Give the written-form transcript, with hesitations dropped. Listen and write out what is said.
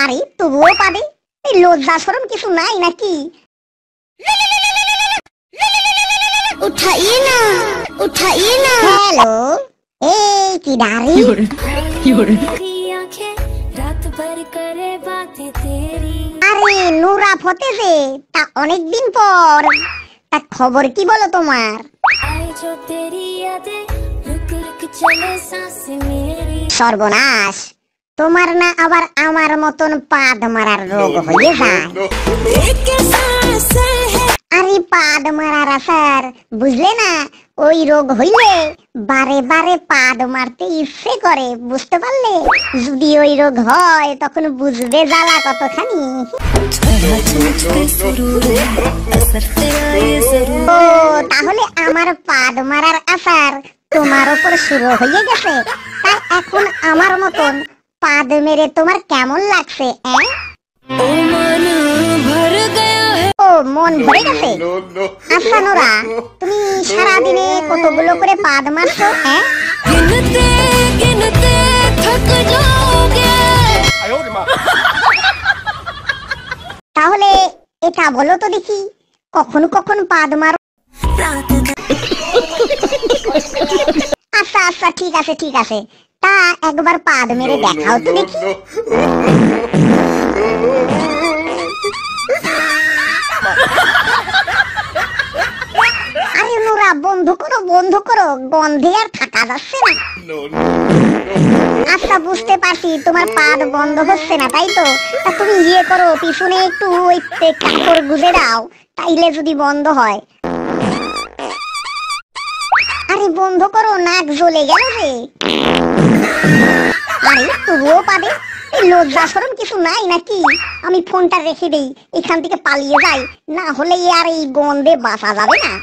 আরে তবুও পাবে, এই লজ্জা শরম কিছু নাই নাকি? उठाइए ना, उठाइए ना। হ্যালো, এই কি দাঁড়ি? रात भर करे बातें तेरी। আরে নুরা ফতেছে, তা অনেকদিন পর। তা খবর কি বলো তোমার? आए जो तेरी यादें, रुक रुक चले सांसें मेरी। সর্বনাশ, তোমার না আবার আমার মতন পাদ মারার রোগ হয়ে যায়? एक सांस है। আরে পাদ মারার আসার বুঝলে না, ওই রোগ হইলে বারে বারে পাদ মারতে ইচ্ছে করে, বুঝতে পারলে? যদি ওই রোগ হয় তখন বুঝবে জ্বালা কতখানি। ও তাহলে আমার পাদ মারার আসার তোমার উপর শুরু হয়ে গেছে, তাই এখন আমার মতন পাদ মেরে তোমার কেমন লাগছে? ও মন ভরে গেছে। আচ্ছা নোরা, তুমি সারাদিনে কতগুলো করে পাদ মারছো? তাহলে এটা বলো তো দেখি, কখন কখন পাদ মারো? আচ্ছা আচ্ছা, ঠিক আছে ঠিক আছে, তা একবার পাদ মেরে দেখাও তো দেখি। আরে নোরা, বন্ধ করো বন্ধ করো, গন্ধে আর থাকা যাচ্ছে না। আচ্ছা বুঝতে পারছি, তোমার পাদ বন্ধ হচ্ছে না, তাই তো? তা তুমি ইয়ে করো, পিছনে একটু ওই কাপড় গুজে দাও, তাইলে যদি বন্ধ হয়। আরে বন্ধ করো, নাক জ্বলে গেল যে। আরে তবুও পাবে, এই লজ্জা শরম কিছু নাই নাকি? আমি ফোনটা রেখে দেই, এখান থেকে পালিয়ে যাই, না হলে আর এই গন্ধে বাঁচা যাবে না।